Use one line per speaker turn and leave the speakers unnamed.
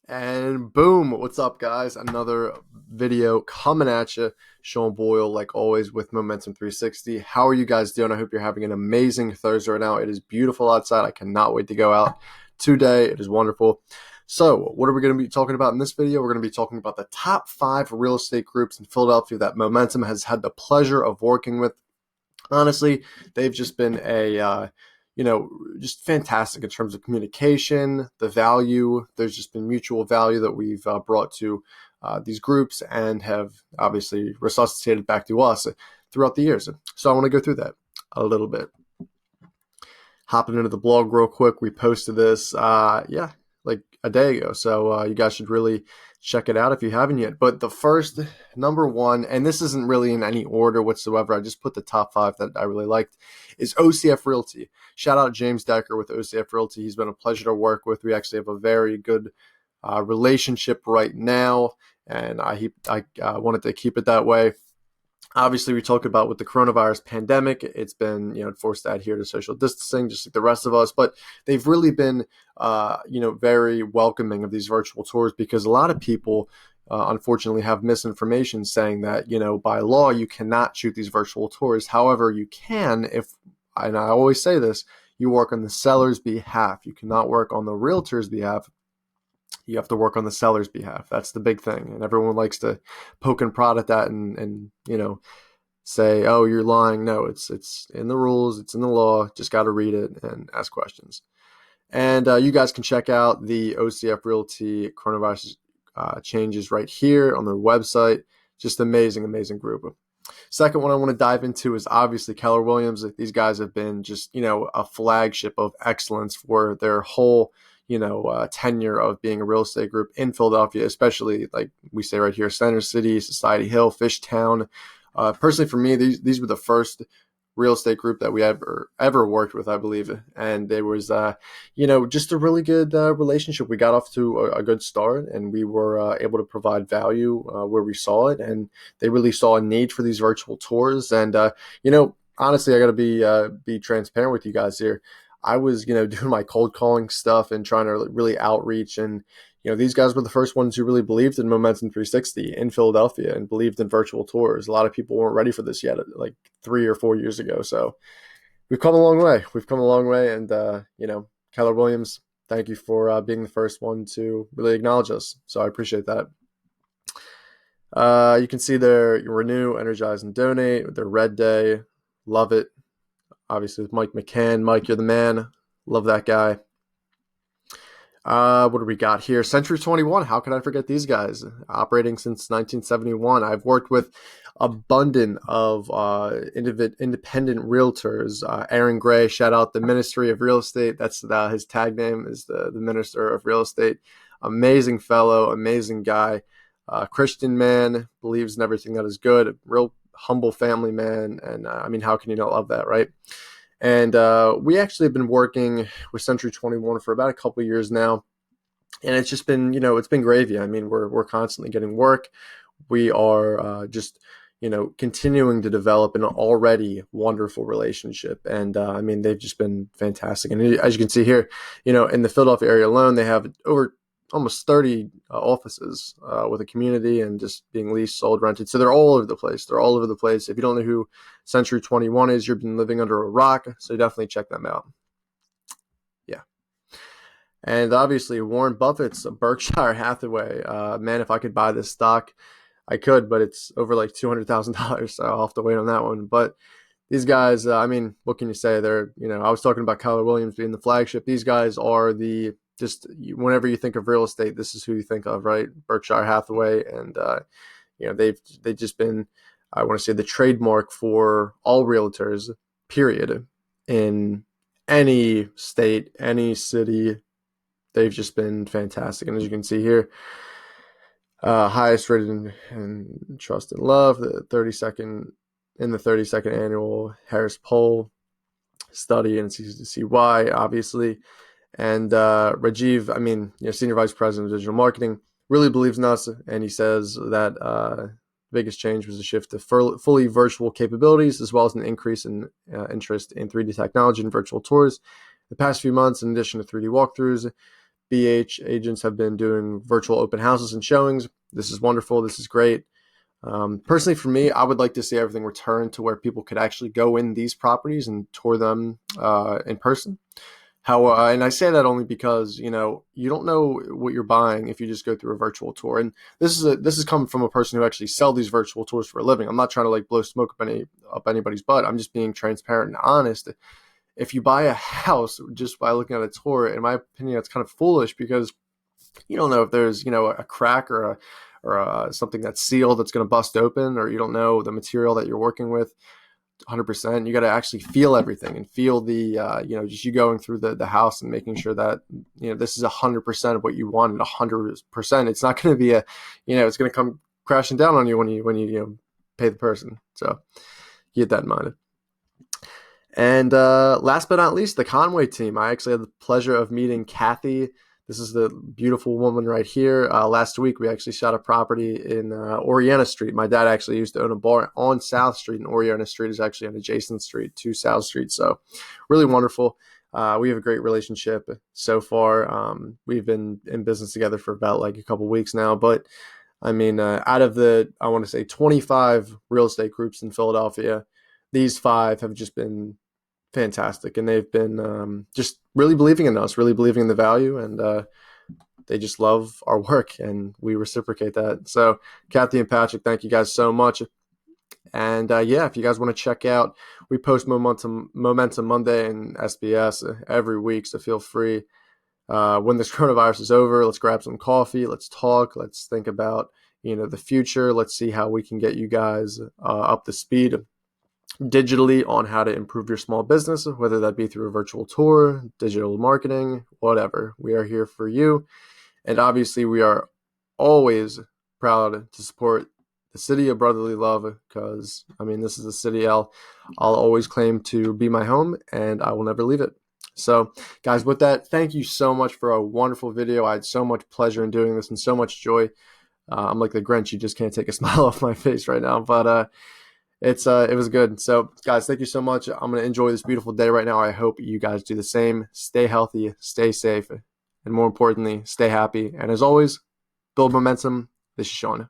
And boom, what's up, guys? Another video coming at you. Sean Boyle, like always, with Momentum 360. How are you guys doing? I hope you're having an amazing Thursday right now. It is beautiful outside. I cannot wait to go out today. It is wonderful. So, what are we going to be talking about in this video? We're going to be talking about the top 5 real estate groups in Philadelphia that Momentum has had the pleasure of working with. Honestly, they've just been just fantastic in terms of communication, the value. There's just been mutual value that we've brought to these groups and have obviously resuscitated back to us throughout the years. So I want to go through that a little bit. Hopping into the blog real quick, we posted this, like a day ago. So you guys should really check it out if you haven't yet. But the first, number one, and this isn't really in any order whatsoever, I just put the top 5 that I really liked, is OCF Realty. Shout out James Decker with OCF Realty. He's been a pleasure to work with. We actually have a very good relationship right now, and I wanted to keep it that way. Obviously, we talked about with the coronavirus pandemic, it's been, forced to adhere to social distancing, just like the rest of us. But they've really been, very welcoming of these virtual tours, because a lot of people, unfortunately, have misinformation saying that, by law, you cannot shoot these virtual tours. However, you can if, and I always say this, you work on the seller's behalf. You cannot work on the realtor's behalf. You have to work on the seller's behalf. That's the big thing. And everyone likes to poke and prod at that and say, oh, you're lying. No, it's in the rules. It's in the law. Just got to read it and ask questions. And you guys can check out the OCF Realty coronavirus changes right here on their website. Just amazing, amazing group. Second one I want to dive into is obviously Keller Williams. These guys have been just, a flagship of excellence for their whole tenure of being a real estate group in Philadelphia, especially like we say right here, Center City, Society Hill, Fishtown. Personally, for me, these were the first real estate group that we ever worked with, I believe. And there was, just a really good relationship. We got off to a good start, and we were able to provide value where we saw it. And they really saw a need for these virtual tours. And, honestly, I got to be transparent with you guys here. I was, doing my cold calling stuff and trying to really outreach. And, these guys were the first ones who really believed in Momentum 360 in Philadelphia and believed in virtual tours. A lot of people weren't ready for this yet, like 3 or 4 years ago. So we've come a long way. And, Keller Williams, thank you for being the first one to really acknowledge us. So I appreciate that. You can see their Renew, Energize, and Donate, their Red Day. Love it. Obviously, with Mike McCann. Mike, you're the man. Love that guy. What do we got here? Century 21. How could I forget these guys? Operating since 1971. I've worked with abundant of independent realtors. Aaron Gray, shout out the Ministry of Real Estate. That's his tag name is the Minister of Real Estate. Amazing fellow, amazing guy. Christian man, believes in everything that is good. Real humble family man. And how can you not love that, right? And we actually have been working with Century 21 for about a couple of years now. And it's just been, it's been gravy. We're constantly getting work. We are just, continuing to develop an already wonderful relationship. And they've just been fantastic. And as you can see here, in the Philadelphia area alone, they have over almost 30 offices with a community and just being leased, sold, rented. So they're all over the place. If you don't know who Century 21 is, you've been living under a rock. So definitely check them out. Yeah. And obviously Warren Buffett's Berkshire Hathaway. Man, if I could buy this stock, I could, but it's over like $200,000. So I'll have to wait on that one. But these guys, what can you say? They're, I was talking about Keller Williams being the flagship. These guys are just whenever you think of real estate, this is who you think of, right? Berkshire Hathaway. And, they've just been, I want to say, the trademark for all realtors, period, in any state, any city. They've just been fantastic. And as you can see here, highest rated in trust and love, the 32nd annual Harris Poll study, and it's easy to see why, obviously. And Rajiv, Senior Vice President of Digital Marketing, really believes in us, and he says that biggest change was a shift to fully virtual capabilities, as well as an increase in interest in 3D technology and virtual tours. The past few months, in addition to 3D walkthroughs, BH agents have been doing virtual open houses and showings. This is wonderful. This is great. Personally, for me, I would like to see everything return to where people could actually go in these properties and tour them in person. And I say that only because, you don't know what you're buying if you just go through a virtual tour. And this is coming from a person who actually sell these virtual tours for a living. I'm not trying to like blow smoke up anybody's butt. I'm just being transparent and honest. If you buy a house just by looking at a tour, in my opinion, it's kind of foolish because you don't know if there's, a crack or something that's sealed that's going to bust open, or you don't know the material that you're working with 100%. You got to actually feel everything and feel the, just you going through the house and making sure that, this is 100% of what you wanted, 100%. It's not going to be it's going to come crashing down on you when you pay the person. So keep that in mind. And last but not least, the Conway team. I actually had the pleasure of meeting Kathy. This is the beautiful woman right here. Last week, we actually shot a property in Oriana Street. My dad actually used to own a bar on South Street, and Oriana Street is actually an adjacent street to South Street. So really wonderful. We have a great relationship so far. We've been in business together for about like a couple weeks now. But I mean, out of I want to say 25 real estate groups in Philadelphia, these 5 have just been fantastic, and they've been just really believing in us, really believing in the value, and they just love our work, and we reciprocate that. So Kathy and Patrick, thank you guys so much. And if you guys want to check out, we post Momentum Monday and SBS every week, so feel free. When this coronavirus is over, let's grab some coffee, let's talk, let's think about the future. Let's see how we can get you guys up to speed digitally on how to improve your small business, whether that be through a virtual tour, digital marketing, whatever. We are here for you. And obviously, we are always proud to support the city of brotherly love because, this is the city I'll always claim to be my home, and I will never leave it. So, guys, with that, thank you so much for a wonderful video. I had so much pleasure in doing this and so much joy. I'm like the Grinch. You just can't take a smile off my face right now, but it was good. So guys, thank you so much. I'm going to enjoy this beautiful day right now. I hope you guys do the same. Stay healthy, stay safe, and more importantly, stay happy. And as always, build momentum. This is Sean.